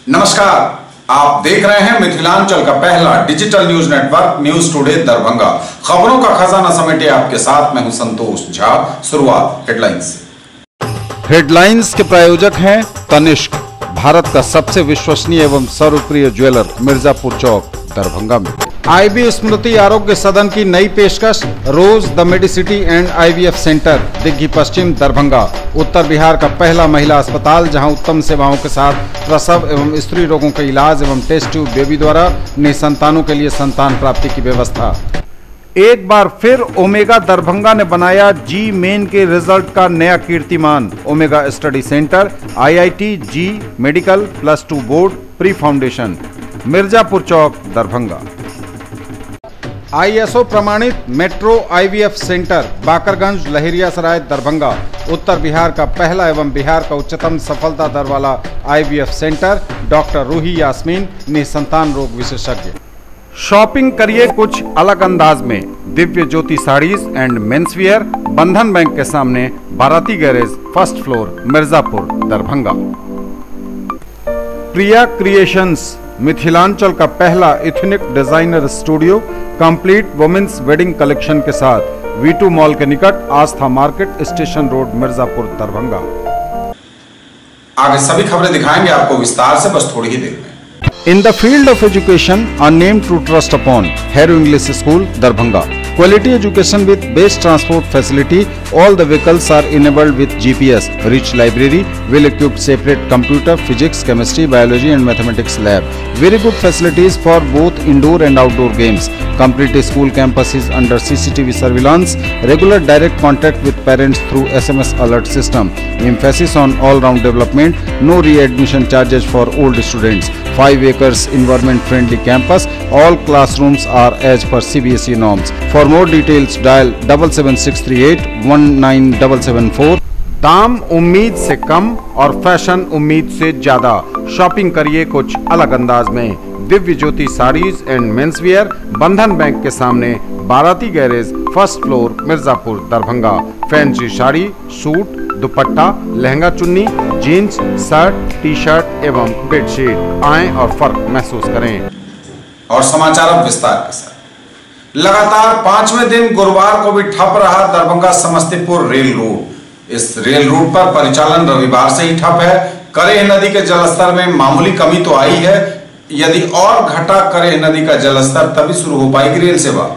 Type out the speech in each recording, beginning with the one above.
नमस्कार, आप देख रहे हैं मिथिलांचल का पहला digital news network news today Darbhanga. खबरों का खजाना समेटे आपके साथ मैं हूं संतोष झा। शुरुआत हेडलाइंस से। हेडलाइंस के प्रायोजक हैं तनिष्क, भारत का सबसे विश्वसनीय एवं सर्वप्रिय ज्वेलर, मिर्जापुर चौक दरभंगा में। आईबी स्मृति आरोग्य सदन की नई पेशकश, Rose the Medicity and IVF centre, Digghi Paschim Darbhanga. उत्तर बिहार का पहला महिला अस्पताल जहां उत्तम सेवाओं के साथ प्रसव एवं स्त्री रोगों का इलाज एवं टेस्ट ट्यूब बेबी द्वारा निसंतानों के लिए संतान प्राप्ति की व्यवस्था। एक बार फिर ओमेगा दरभंगा ने बनाया जी मेन के रिजल्ट का नया कीर्तिमान। Omega study centre, IIT, JEE medical, +2 board, pre foundation, Mirzapur Chowk Darbhanga. ISO प्रमाणित Metro IVF centre, Bakarganj, Laheriasarai Darbhanga. उत्तर बिहार का पहला एवं बिहार का उच्चतम सफलता दर वाला IVF centre. Doctor Roohi Yasmin, निसंतान रोग विशेषज्ञ। शॉपिंग करिए कुछ अलग अंदाज में। दिव्य ज्योति साड़ीज एंड मेंसवियर, बंधन बैंक के सामने, Barati garage, first floor, Mirzapur Darbhanga. Priya creations, Mithilanchal का पहला ethnic designer studio, complete women's wedding collection के साथ, V2 मॉल के निकट, Aastha market, station road, Mirzapur Darbhanga. आगे सभी खबरें दिखाएंगे आपको विस्तार से, बस थोड़ी ही देर में। In the field of education, a name to trust upon, Hero English School, Darbhanga. Quality education with best transport facility. All the vehicles are enabled with GPS. Rich library, well-equipped separate computer, physics, chemistry, biology and mathematics lab. Very good facilities for both indoor and outdoor games. Complete school campus is under CCTV surveillance. Regular direct contact with parents through SMS alert system. Emphasis on all-round development. No readmission charges for old students. 5 acres environment-friendly campus. All classrooms are as per CBSE norms. For more details, dial 77638 19774। दाम उम्मीद से कम और fashion उम्मीद से ज्यादा। Shopping करिए कुछ अलग अंदाज में। दिव्य ज्योति साड़ीज एंड मेंसवियर, बंधन बैंक के सामने, Barati garage, first floor, Mirzapur Darbhanga. Fancy sari, suit, दुपट्टा, लहंगा चुन्नी, जीन्स, शर्ट, टी शर्ट एवं बेडशीट। आएं और फर्क महसूस करें। और समाचार अब विस्तार के साथ। लगातार 5वें दिन गुरुवार को भी ठप रहा दरभंगा समस्तीपुर रेल रूट। इस रेल रूट पर परिचालन रविवार से ही ठप है। करेह नदी के जलस्तर में मामूली कमी तो आई है, यदि और घटा करेह नदी का जलस्तर तभी शुरू हो पाएगी रेल सेवा।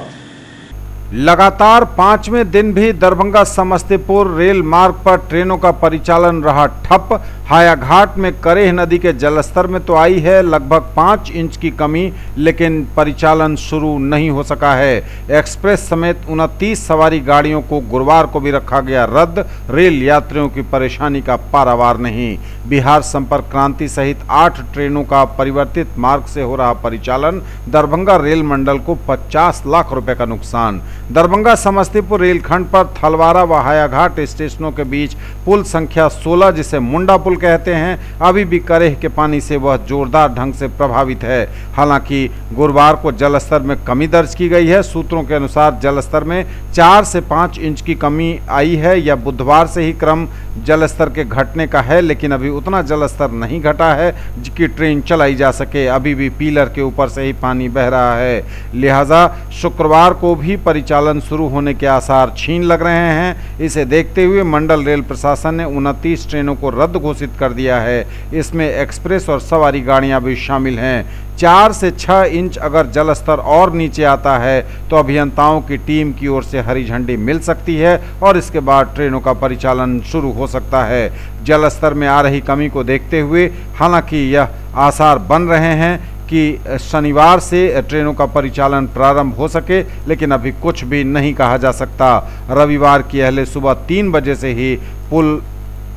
लगातार 5वें दिन भी दरभंगा समस्तीपुर रेल मार्ग पर ट्रेनों का परिचालन रहा ठप। हायाघाट में करेह नदी के जलस्तर में तो आई है लगभग 5 इंच की कमी, लेकिन परिचालन शुरू नहीं हो सका है। एक्सप्रेस समेत 29 सवारी गाड़ियों को गुरुवार को भी रखा गया रद्द। रेल यात्रियों की परेशानी का पारावार नहीं। बिहार संपर्क क्रांति सहित 8 ट्रेनों का परिवर्तित मार्ग से हो रहा परिचालन। दरभंगा रेल मंडल को 50 लाख रुपए का नुकसान। दरभंगा समस्तीपुर रेलखंड पर थलवारा व हायाघाट स्टेशनों के बीच पुल संख्या 16, जिसे मुंडा पुल कहते हैं, अभी भी करेह के पानी से वह जोरदार ढंग से प्रभावित है। हालांकि गुरुवार को जलस्तर में कमी दर्ज की गई है। सूत्रों के अनुसार जलस्तर में 4 से 5 इंच की कमी आई है। यह बुधवार से ही क्रम जलस्तर के घटने का है, लेकिन अभी उतना जलस्तर नहीं घटा है कि ट्रेन चलाई जा सके। अभी भी पीलर के ऊपर से ही पानी बह रहा है, लिहाजा शुक्रवार को भी परिचालन शुरू होने के आसार छीन लग रहे हैं। इसे देखते हुए मंडल रेल प्रशासन ने 29 ट्रेनों को रद्द घोषित कर दिया है। इसमें एक्सप्रेस और सवारी गाड़ियां भी शामिल हैं। 4 से 6 इंच अगर जलस्तर और नीचे आता है तो अभियंताओं की टीम की ओर से हरी झंडी मिल सकती है और इसके बाद ट्रेनों का परिचालन शुरू हो सकता है। जलस्तर में आ रही कमी को देखते हुए हालांकि यह आसार बन रहे हैं कि शनिवार से ट्रेनों का परिचालन प्रारंभ हो सके, लेकिन अभी कुछ भी नहीं कहा जा सकता। रविवार की अहले सुबह 3 बजे से ही पुल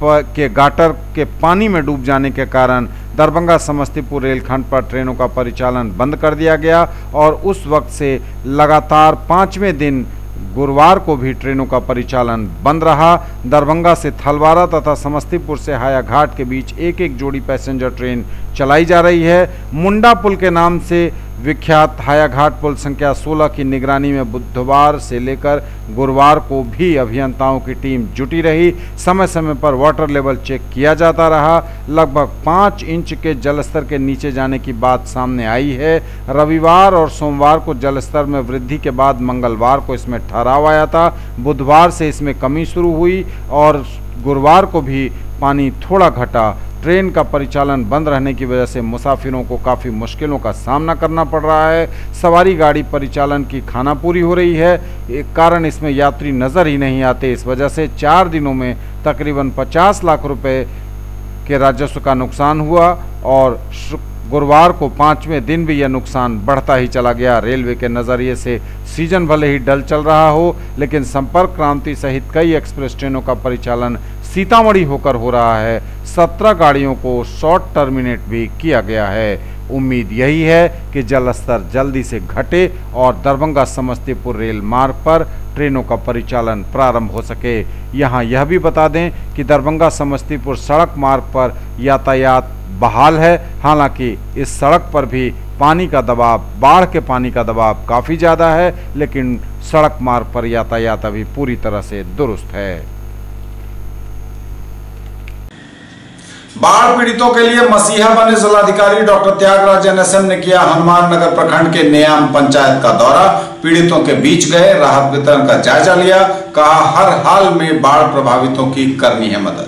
के गाटर के पानी में डूब जाने के कारण दरभंगा समस्तीपुर रेलखंड पर ट्रेनों का परिचालन बंद कर दिया गया और उस वक्त से लगातार 5वें दिन गुरुवार को भी ट्रेनों का परिचालन बंद रहा। दरभंगा से थलवारा तथा समस्तीपुर से हायाघाट के बीच एक एक जोड़ी पैसेंजर ट्रेन चलाई जा रही है। मुंडा पुल के नाम से विख्यात हायाघाट पुल संख्या 16 की निगरानी में बुधवार से लेकर गुरुवार को भी अभियंताओं की टीम जुटी रही। समय समय पर वाटर लेवल चेक किया जाता रहा। लगभग 5 इंच के जलस्तर के नीचे जाने की बात सामने आई है। रविवार और सोमवार को जलस्तर में वृद्धि के बाद मंगलवार को इसमें ठहराव आया था। बुधवार से इसमें कमी शुरू हुई और गुरुवार को भी पानी थोड़ा घटा। ट्रेन का परिचालन बंद रहने की वजह से मुसाफिरों को काफ़ी मुश्किलों का सामना करना पड़ रहा है। सवारी गाड़ी परिचालन की खानापूरी हो रही है। एक कारण इसमें यात्री नज़र ही नहीं आते। इस वजह से 4 दिनों में तकरीबन 50 लाख रुपए के राजस्व का नुकसान हुआ और गुरुवार को 5वें दिन भी यह नुकसान बढ़ता ही चला गया। रेलवे के नज़रिए से सीजन भले ही डल चल रहा हो, लेकिन संपर्क क्रांति सहित कई एक्सप्रेस ट्रेनों का परिचालन सीतामढ़ी होकर हो रहा है। 17 गाड़ियों को शॉर्ट टर्मिनेट भी किया गया है। उम्मीद यही है कि जलस्तर जल्दी से घटे और दरभंगा समस्तीपुर रेल मार्ग पर ट्रेनों का परिचालन प्रारंभ हो सके। यहाँ यह भी बता दें कि दरभंगा समस्तीपुर सड़क मार्ग पर यातायात बहाल है। हालांकि इस सड़क पर भी पानी का दबाव, बाढ़ के पानी का दबाव काफ़ी ज़्यादा है, लेकिन सड़क मार्ग पर यातायात अभी पूरी तरह से दुरुस्त है। बाढ़ पीड़ितों के लिए मसीहा बने जिलाधिकारी डॉक्टर त्यागराज एनएसएम ने किया हनुमान नगर प्रखंड के नेयाम पंचायत का दौरा। पीड़ितों के बीच गए, राहत वितरण का जायजा लिया। कहा हर हाल में बाढ़ प्रभावितों की करनी है मदद।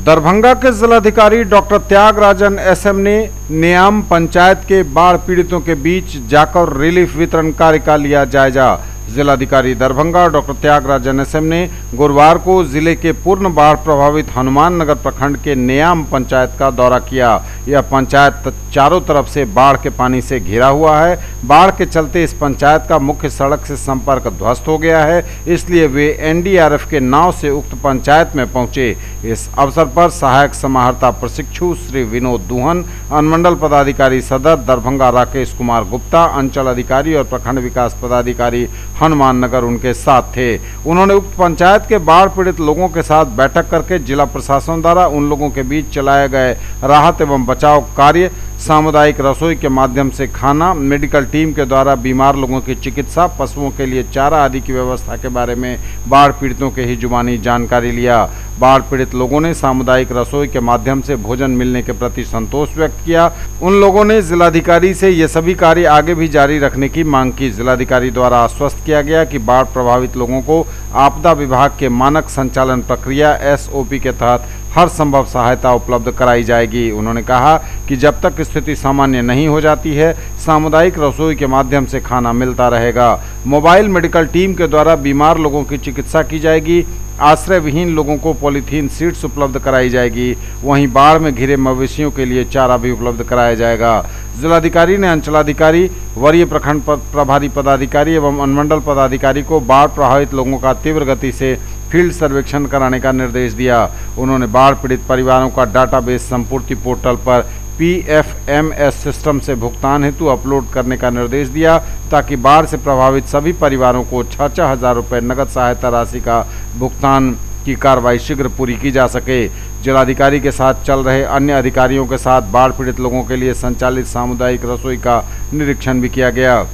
दरभंगा के जिलाधिकारी डॉक्टर त्यागराजन एसएम ने नेयाम पंचायत के बाढ़ पीड़ितों के बीच जाकर रिलीफ वितरण कार्य का लिया जायजा। जिलाधिकारी दरभंगा डॉक्टर त्यागराजन एसएम ने गुरुवार को जिले के पूर्ण बाढ़ प्रभावित हनुमान नगर प्रखंड के नेयाम पंचायत का दौरा किया। यह पंचायत चारों तरफ से बाढ़ के पानी से घिरा हुआ है। बाढ़ के चलते इस पंचायत का मुख्य सड़क से संपर्क ध्वस्त हो गया है, इसलिए वे एनडीआरएफ के नाव से उक्त पंचायत में पहुंचे। इस अवसर पर सहायक समाहर्ता प्रशिक्षु श्री विनोद दुहन, अनुमंडल पदाधिकारी सदर दरभंगा राकेश कुमार गुप्ता, अंचल अधिकारी और प्रखंड विकास पदाधिकारी हनुमान नगर उनके साथ थे। उन्होंने उक्त पंचायत के बाढ़ पीड़ित लोगों के साथ बैठक करके जिला प्रशासन द्वारा उन लोगों के बीच चलाए गए राहत एवं बचाव कार्य, सामुदायिक रसोई के माध्यम से खाना, मेडिकल टीम के द्वारा बीमार लोगों की चिकित्सा, पशुओं के लिए चारा आदि की व्यवस्था के बारे में बाढ़ पीड़ितों के ही जुबानी जानकारी लिया। बाढ़ पीड़ित लोगों ने सामुदायिक रसोई के माध्यम से भोजन मिलने के प्रति संतोष व्यक्त किया। उन लोगों ने जिलाधिकारी से ये सभी कार्य आगे भी जारी रखने की मांग की। जिलाधिकारी द्वारा आश्वस्त किया गया कि बाढ़ प्रभावित लोगों को आपदा विभाग के मानक संचालन प्रक्रिया एसओपी के तहत हर संभव सहायता उपलब्ध कराई जाएगी। उन्होंने कहा कि जब तक स्थिति सामान्य नहीं हो जाती है, सामुदायिक रसोई के माध्यम से खाना मिलता रहेगा। मोबाइल मेडिकल टीम के द्वारा बीमार लोगों की चिकित्सा की जाएगी। आश्रय विहीन लोगों को पॉलीथीन सीट्स उपलब्ध कराई जाएगी। वहीं बाढ़ में घिरे मवेशियों के लिए चारा भी उपलब्ध कराया जाएगा। जिलाधिकारी ने अंचलाधिकारी, वरीय प्रखंड प्रभारी पदाधिकारी एवं अनुमंडल पदाधिकारी को बाढ़ प्रभावित लोगों का तीव्र गति से फील्ड सर्वेक्षण कराने का निर्देश दिया। उन्होंने बाढ़ पीड़ित परिवारों का डाटाबेस संपूर्ति पोर्टल पर PFMS सिस्टम से भुगतान हेतु अपलोड करने का निर्देश दिया, ताकि बाढ़ से प्रभावित सभी परिवारों को 6-6 हज़ार रुपये नगद सहायता राशि का भुगतान की कार्रवाई शीघ्र पूरी की जा सके। जिलाधिकारी के साथ चल रहे अन्य अधिकारियों के साथ बाढ़ पीड़ित लोगों के लिए संचालित सामुदायिक रसोई का निरीक्षण भी किया गया।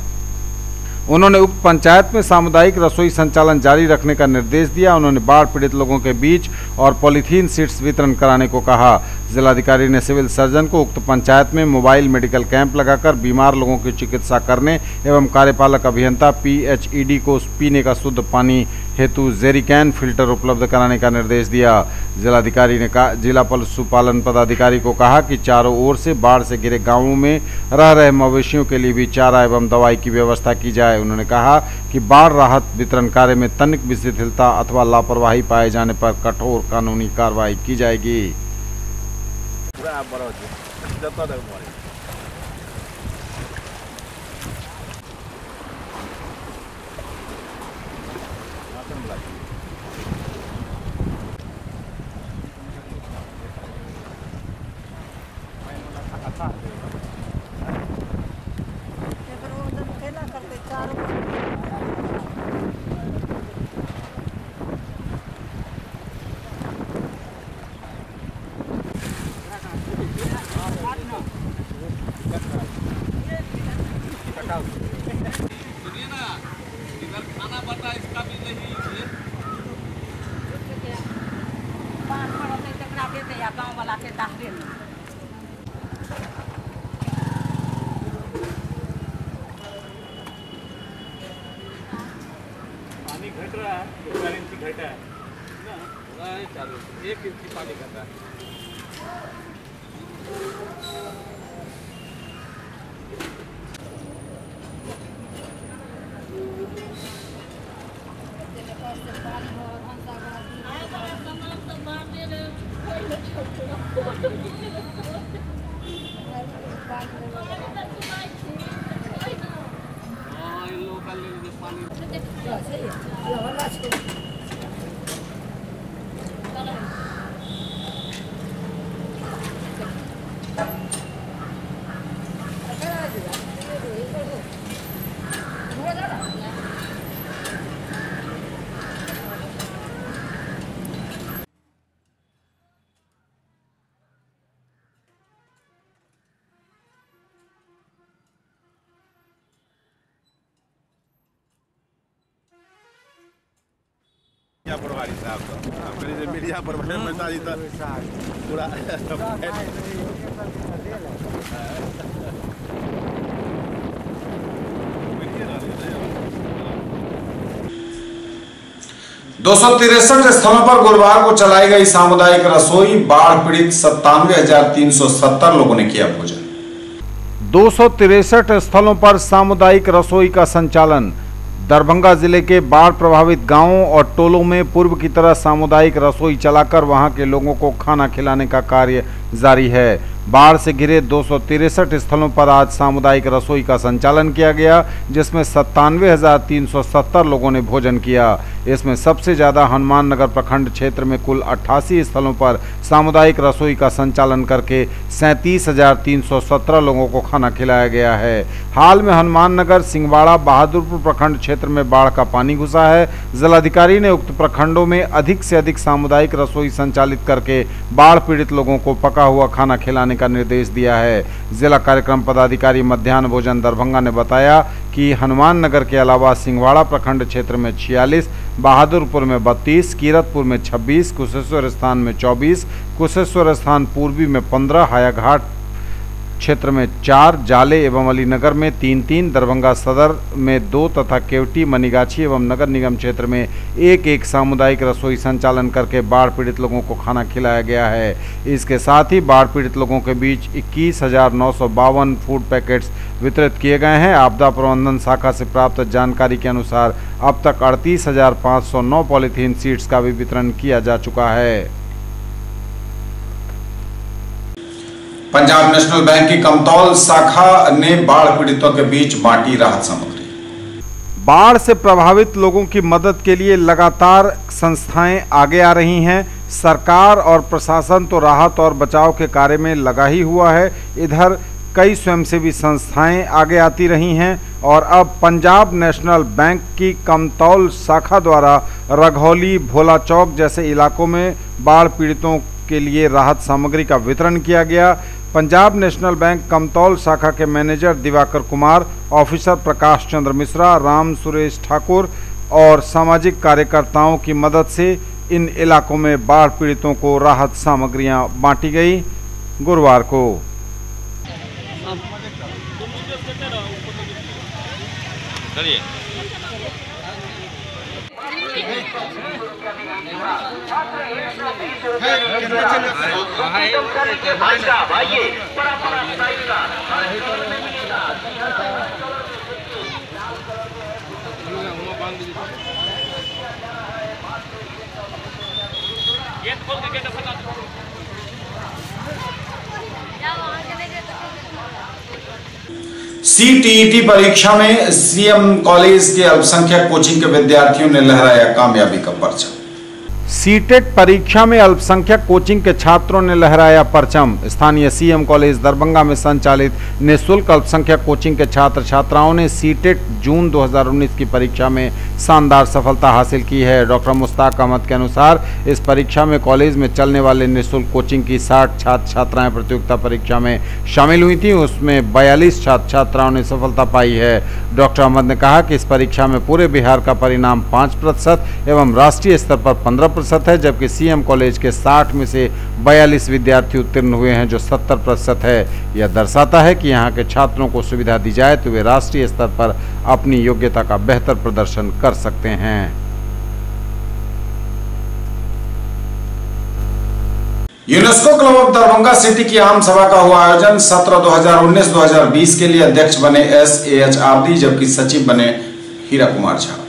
उन्होंने उक्त पंचायत में सामुदायिक रसोई संचालन जारी रखने का निर्देश दिया। उन्होंने बाढ़ पीड़ित लोगों के बीच और पॉलीथीन सीट्स वितरण कराने को कहा। जिलाधिकारी ने सिविल सर्जन को उक्त पंचायत में मोबाइल मेडिकल कैंप लगाकर बीमार लोगों की चिकित्सा करने एवं कार्यपालक अभियंता PHED को पीने का शुद्ध पानी हेतु जेरिकैन फिल्टर उपलब्ध कराने का निर्देश दिया। जिलाधिकारी ने कहा, जिला पशुपालन पदाधिकारी को कहा कि चारों ओर से बाढ़ से घिरे गांवों में रह रहे मवेशियों के लिए भी चारा एवं दवाई की व्यवस्था की जाए। उन्होंने कहा कि बाढ़ राहत वितरण कार्य में तनिक भी शिथिलता अथवा लापरवाही पाए जाने पर कठोर कानूनी कार्रवाई की जाएगी। या गाँव वाला के दाहरे में। पानी घट रहा है, 1 इंच घटा है ना, चालू 1 इंच पानी घटा है। प्रभारी साहब अपने मीडिया पर जी पूरा 263 स्थलों पर गुरुवार को चलाई गई सामुदायिक रसोई, बाढ़ पीड़ित 97,370 लोगों ने किया भोजन। 263 स्थलों पर सामुदायिक रसोई का संचालन। दरभंगा जिले के बाढ़ प्रभावित गांवों और टोलों में पूर्व की तरह सामुदायिक रसोई चलाकर वहां के लोगों को खाना खिलाने का कार्य जारी है। बाढ़ से घिरे 263 स्थलों पर आज सामुदायिक रसोई का संचालन किया गया, जिसमें 97,370 लोगों ने भोजन किया। इसमें सबसे ज्यादा हनुमान नगर प्रखंड क्षेत्र में कुल 88 स्थलों पर सामुदायिक रसोई का संचालन करके 37,317 लोगों को खाना खिलाया गया है। हाल में हनुमान नगर, सिंहवाड़ा, बहादुरपुर प्रखंड क्षेत्र में बाढ़ का पानी घुसा है। जिलाधिकारी ने उक्त प्रखंडों में अधिक से अधिक सामुदायिक रसोई संचालित करके बाढ़ पीड़ित लोगों को पका हुआ खाना खिलाने का निर्देश दिया है। जिला कार्यक्रम पदाधिकारी मध्याह्न भोजन दरभंगा ने बताया कि हनुमान नगर के अलावा सिंहवाड़ा प्रखंड क्षेत्र में 46, बहादुरपुर में 32, कीरतपुर में 26, कुशेश्वर स्थान में 24, कुशेश्वर स्थान पूर्वी में 15, हायाघाट क्षेत्र में 4, जाले एवं अलीनगर में 3-3, दरभंगा सदर में 2 तथा केवटी, मनीगाछी एवं नगर निगम क्षेत्र में 1-1 सामुदायिक रसोई संचालन करके बाढ़ पीड़ित लोगों को खाना खिलाया गया है। इसके साथ ही बाढ़ पीड़ित लोगों के बीच 21,952 फूड पैकेट्स वितरित किए गए हैं। आपदा प्रबंधन शाखा से प्राप्त जानकारी के अनुसार अब तक 38,509 पॉलीथीन शीट्स का भी वितरण किया जा चुका है। पंजाब नेशनल बैंक की कमतौल शाखा ने बाढ़ पीड़ितों के बीच बांटी राहत सामग्री। बाढ़ से प्रभावित लोगों की मदद के लिए लगातार संस्थाएं आगे आ रही हैं। सरकार और प्रशासन तो राहत और बचाव के कार्य में लगा ही हुआ है, इधर कई स्वयंसेवी संस्थाएं आगे आती रही हैं और अब पंजाब नेशनल बैंक की कमतौल शाखा द्वारा रघौली, भोला चौक जैसे इलाकों में बाढ़ पीड़ितों के लिए राहत सामग्री का वितरण किया गया। पंजाब नेशनल बैंक कमतौल शाखा के मैनेजर दिवाकर कुमार, ऑफिसर प्रकाश चंद्र मिश्रा, राम सुरेश ठाकुर और सामाजिक कार्यकर्ताओं की मदद से इन इलाकों में बाढ़ पीड़ितों को राहत सामग्रियां बांटी गई। गुरुवार को CTET परीक्षा में सीएम कॉलेज के अल्पसंख्यक कोचिंग के विद्यार्थियों ने लहराया कामयाबी का परचम। सीटेट परीक्षा में अल्पसंख्यक कोचिंग के छात्रों ने लहराया परचम। स्थानीय सीएम कॉलेज दरभंगा में संचालित निःशुल्क अल्पसंख्यक कोचिंग के छात्र छात्राओं ने सीटेट जून 2019 की परीक्षा में शानदार सफलता हासिल की है। डॉक्टर मुश्ताक अहमद के अनुसार इस परीक्षा में कॉलेज में चलने वाले निःशुल्क कोचिंग की 60 छात्र छात्राएं प्रतियोगिता परीक्षा में शामिल हुई थी, उसमें 42 छात्र छात्राओं ने सफलता पाई है। डॉक्टर अहमद ने कहा कि इस परीक्षा में पूरे बिहार का परिणाम 5% एवं राष्ट्रीय स्तर पर 15% है, जबकि सीएम कॉलेज के 60 में से 42 विद्यार्थी उत्तीर्ण हुए हैं, जो 70% है। यह दर्शाता है कि यहाँ के छात्रों को सुविधा दी जाए तो वे राष्ट्रीय स्तर पर अपनी योग्यता का बेहतर प्रदर्शन कर सकते हैं। UNESCO club of Darbhanga city की आम सभा का हुआ आयोजन। सत्र 2019-2020 के लिए अध्यक्ष बने SAH आब्दी, जबकि सचिव बने Hira Kumar Jha.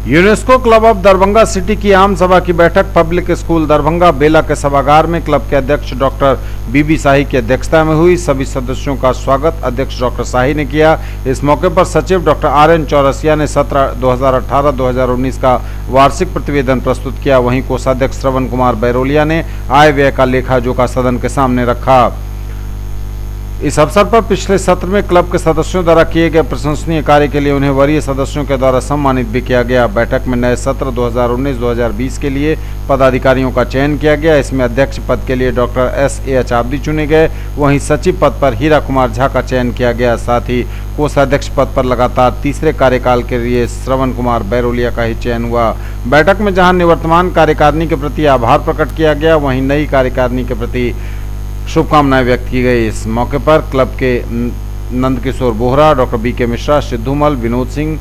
UNESCO club of Darbhanga city की आम सभा की बैठक पब्लिक स्कूल दरभंगा बेला के सभागार में क्लब के अध्यक्ष डॉक्टर बीबी शाही की अध्यक्षता में हुई। सभी सदस्यों का स्वागत अध्यक्ष डॉक्टर शाही ने किया। इस मौके पर सचिव डॉक्टर RN चौरसिया ने सत्र 2018-2019 का वार्षिक प्रतिवेदन प्रस्तुत किया। वहीं कोषाध्यक्ष श्रवण कुमार बैरोलिया ने आय व्यय का लेखा जोखा सदन के सामने रखा। इस अवसर पर पिछले सत्र में क्लब के सदस्यों द्वारा किए गए प्रशंसनीय कार्य के लिए उन्हें वरीय सदस्यों के द्वारा सम्मानित भी किया गया। बैठक में नए सत्र 2019-2020 के लिए पदाधिकारियों का चयन किया गया। इसमें अध्यक्ष पद के लिए डॉक्टर SAH आब्दी चुने गए। वहीं सचिव पद पर हीरा कुमार झा का चयन किया गया। साथ ही कोषाध्यक्ष पद पर लगातार तीसरे कार्यकाल के लिए श्रवण कुमार बैरोलिया का ही चयन हुआ। बैठक में जहां निवर्तमान कार्यकारिणी के प्रति आभार प्रकट किया गया, वहीं नई कार्यकारिणी के प्रति शुभकामनाएं व्यक्त की गई। इस मौके पर क्लब के Nandkishore Bohra, doctor BK Mishra, Siddhumal, Vinod Singh,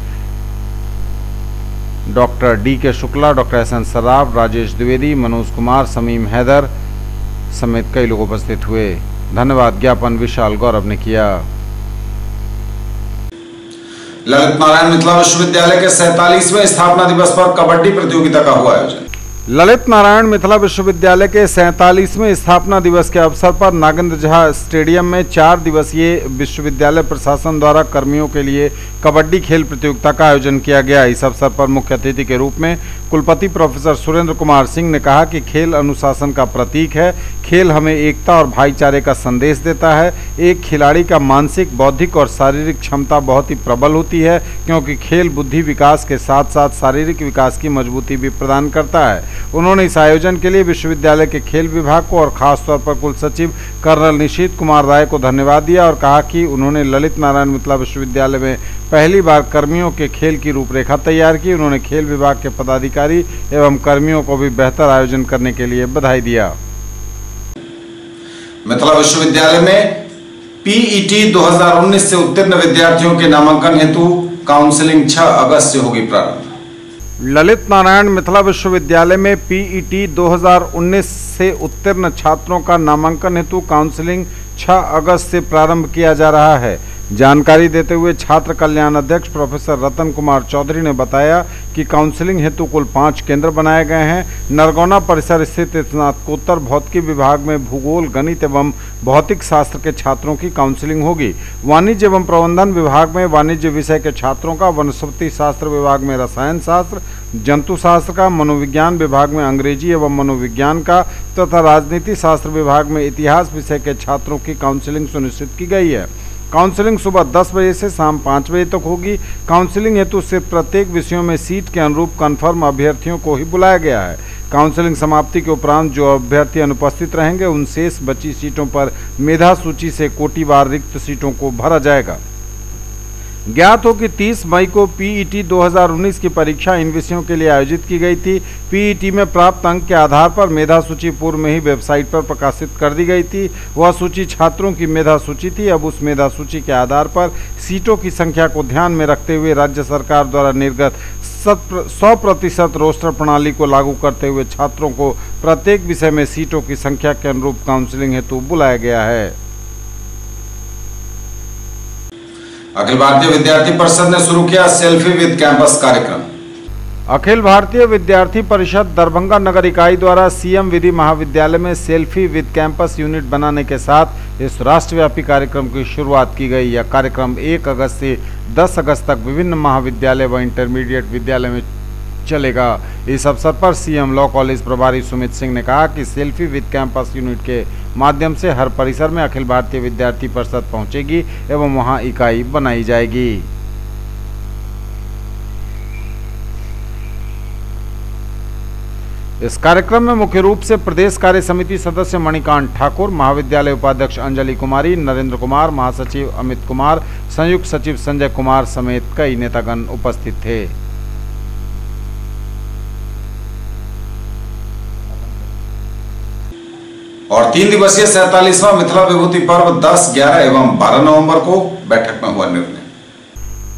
doctor DK Shukla, doctor SN Saraf, Rajesh Dwivedi, Manoj Kumar, Shamim Haider समेत कई लोग उपस्थित हुए। धन्यवाद ज्ञापन विशाल गौरव ने किया। ललित नारायण मिथिला विश्वविद्यालय के 47वें स्थापना दिवस पर कबड्डी प्रतियोगिता का हुआ आयोजन। ललित नारायण मिथिला विश्वविद्यालय के 47वें स्थापना दिवस के अवसर पर नागेंद्र झा स्टेडियम में 4 दिवसीय विश्वविद्यालय प्रशासन द्वारा कर्मियों के लिए कबड्डी खेल प्रतियोगिता का आयोजन किया गया। इस अवसर पर मुख्य अतिथि के रूप में कुलपति प्रोफेसर सुरेंद्र कुमार सिंह ने कहा कि खेल अनुशासन का प्रतीक है। खेल हमें एकता और भाईचारे का संदेश देता है। एक खिलाड़ी का मानसिक, बौद्धिक और शारीरिक क्षमता बहुत ही प्रबल होती है, क्योंकि खेल बुद्धि विकास के साथ साथ शारीरिक विकास की मजबूती भी प्रदान करता है। उन्होंने इस आयोजन के लिए विश्वविद्यालय के खेल विभाग को और खास तौर पर कुल सचिव कर्नल निशीत कुमार राय को धन्यवाद दिया और कहा कि उन्होंने ललित नारायण मिथिला विश्वविद्यालय में पहली बार कर्मियों के खेल की रूपरेखा तैयार की। उन्होंने खेल विभाग के पदाधिकारी एवं कर्मियों को भी बेहतर आयोजन करने के लिए बधाई दिया। मिथिला विश्वविद्यालय में PET 2019 से उत्तीर्ण विद्यार्थियों के नामांकन हेतु काउंसलिंग 6 अगस्त से होगी प्रारंभ। ललित नारायण मिथिला विश्वविद्यालय में PET 2019 से उत्तीर्ण छात्रों का नामांकन हेतु काउंसलिंग 6 अगस्त से प्रारंभ किया जा रहा है। जानकारी देते हुए छात्र कल्याण अध्यक्ष प्रोफेसर रतन कुमार चौधरी ने बताया कि काउंसलिंग हेतु कुल 5 केंद्र बनाए गए हैं। नरगौना परिसर स्थित स्नातकोत्तर भौतिकी विभाग में भूगोल, गणित एवं भौतिक शास्त्र के छात्रों की काउंसलिंग होगी। वाणिज्य एवं प्रबंधन विभाग में वाणिज्य विषय के छात्रों का, वनस्पति शास्त्र विभाग में रसायन शास्त्र, जंतु शास्त्र का, मनोविज्ञान विभाग में अंग्रेजी एवं मनोविज्ञान का तथा राजनीति शास्त्र विभाग में इतिहास विषय के छात्रों की काउंसलिंग सुनिश्चित की गई है। काउंसलिंग सुबह 10 बजे से शाम 5 बजे तक होगी। काउंसलिंग हेतु सिर्फ प्रत्येक विषयों में सीट के अनुरूप कन्फर्म अभ्यर्थियों को ही बुलाया गया है। काउंसलिंग समाप्ति के उपरांत जो अभ्यर्थी अनुपस्थित रहेंगे उन शेष बची सीटों पर मेधा सूची से कोटिवार रिक्त सीटों को भरा जाएगा। ज्ञात हो कि 30 मई को PET 2019 की परीक्षा इन विषयों के लिए आयोजित की गई थी। PET में प्राप्त अंक के आधार पर मेधा सूची पूर्व में ही वेबसाइट पर प्रकाशित कर दी गई थी। वह सूची छात्रों की मेधा सूची थी। अब उस मेधा सूची के आधार पर सीटों की संख्या को ध्यान में रखते हुए राज्य सरकार द्वारा निर्गत 100% रोस्टर प्रणाली को लागू करते हुए छात्रों को प्रत्येक विषय में सीटों की संख्या के अनुरूप काउंसलिंग हेतु बुलाया गया है। अखिल भारतीय विद्यार्थी परिषद ने शुरू किया सेल्फी विद कैंपस कार्यक्रम। अखिल भारतीय विद्यार्थी परिषद दरभंगा नगर इकाई द्वारा CM विधि महाविद्यालय में सेल्फी विद कैंपस यूनिट बनाने के साथ इस राष्ट्रव्यापी कार्यक्रम की शुरुआत की गई। यह कार्यक्रम 1 अगस्त से 10 अगस्त तक विभिन्न महाविद्यालय व इंटरमीडिएट विद्यालय में चलेगा। इस अवसर पर CM लॉ कॉलेज प्रभारी सुमित सिंह ने कहा कि सेल्फी विद कैंपस यूनिट के माध्यम से हर परिसर में अखिल भारतीय विद्यार्थी परिषद पहुंचेगी एवं वहां इकाई बनाई जाएगी। इस कार्यक्रम में मुख्य रूप से प्रदेश कार्य समिति सदस्य मणिकांत ठाकुर, महाविद्यालय उपाध्यक्ष अंजलि कुमारी, नरेंद्र कुमार, महासचिव अमित कुमार, संयुक्त सचिव संजय कुमार समेत कई नेतागण उपस्थित थे। और 3 दिवसीय 47वां मिथिला विभूति पर्व 10, 11 एवं 12 नवंबर को बैठक में हुआ निर्णय।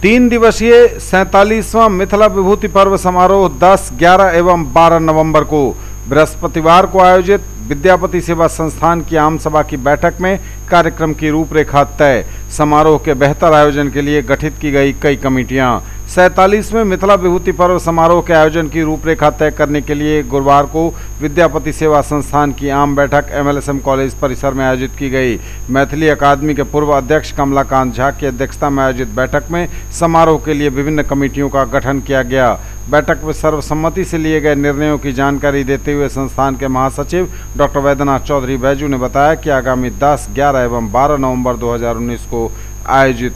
3 दिवसीय 47वां मिथिला विभूति पर्व समारोह 10, 11 एवं 12 नवंबर को बृहस्पतिवार को आयोजित विद्यापति सेवा संस्थान की आम सभा की बैठक में कार्यक्रम की रूपरेखा तय। समारोह के बेहतर आयोजन के लिए गठित की गई कई कमेटियां। 47वें मिथिला विभूति पर्व समारोह के आयोजन की रूपरेखा तय करने के लिए गुरुवार को विद्यापति सेवा संस्थान की आम बैठक MLSM कॉलेज परिसर में आयोजित की गई। मैथिली अकादमी के पूर्व अध्यक्ष कमलाकांत झा की अध्यक्षता में आयोजित बैठक में समारोह के लिए विभिन्न कमेटियों का गठन किया गया। बैठक में सर्वसम्मति से लिए गए निर्णयों की जानकारी देते हुए संस्थान के महासचिव डॉक्टर वैद्यनाथ चौधरी बैजू ने बताया कि आगामी 10, 11 एवं 12 नवंबर 2019 को आयोजित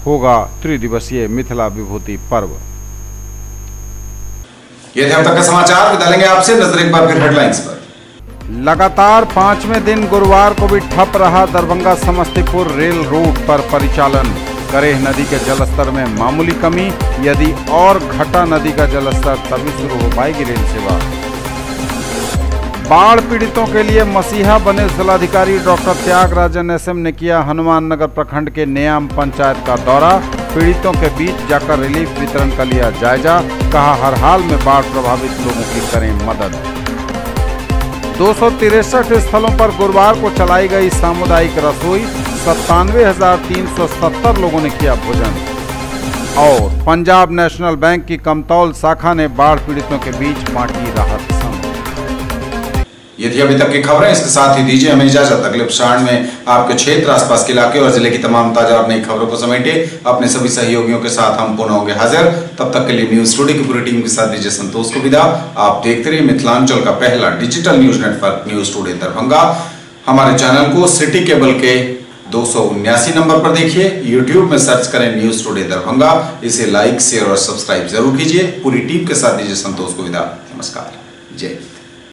होगा त्रिदिवसीय मिथिला विभूति पर्व। ये थे अब तक के समाचार। विदा लेंगे आपसे, नजर एक बार फिर हेडलाइंस पर। लगातार 5वें दिन गुरुवार को भी ठप रहा दरभंगा समस्तीपुर रेल रूट पर परिचालन। करेह नदी के जलस्तर में मामूली कमी, यदि और घटा नदी का जलस्तर तभी शुरू हो पाएगी रेल सेवा। बाढ़ पीड़ितों के लिए मसीहा बने जिलाधिकारी डॉक्टर त्यागराजन SM ने किया हनुमान नगर प्रखंड के नेयाम पंचायत का दौरा। पीड़ितों के बीच जाकर रिलीफ वितरण का लिया जायजा, कहा हर हाल में बाढ़ प्रभावित लोगों की करें मदद। 263 स्थलों पर गुरुवार को चलाई गई सामुदायिक रसोई, 97,370 लोगों ने किया भोजन। और पंजाब नेशनल बैंक की कमतौल शाखा ने बाढ़ पीड़ितों के बीच बांटी राहत सामग्री। ये थी अभी तक की खबरें। इसके साथ ही दीजिए हमें इजाजत। अगले प्रसारण में आपके क्षेत्र, आसपास के इलाके और जिले की तमाम ताजा और नई खबरों को समेटे अपने सभी सहयोगियों के साथ हम पुनः होंगे हाजिर। तब तक के लिए न्यूज स्टूडियो की पूरी टीम के साथ दीजिए संतोष को विदा। आप देखते रहिए मिथिलांचल का पहला digital news network news studio Darbhanga. हमारे चैनल को सिटी केबल के 279 नंबर पर देखिए। YouTube में सर्च करें न्यूज स्टूडियो दरभंगा। इसे लाइक, शेयर और सब्सक्राइब जरूर कीजिए। पूरी टीम के साथ दीजिए संतोष को विदा। नमस्कार, जय।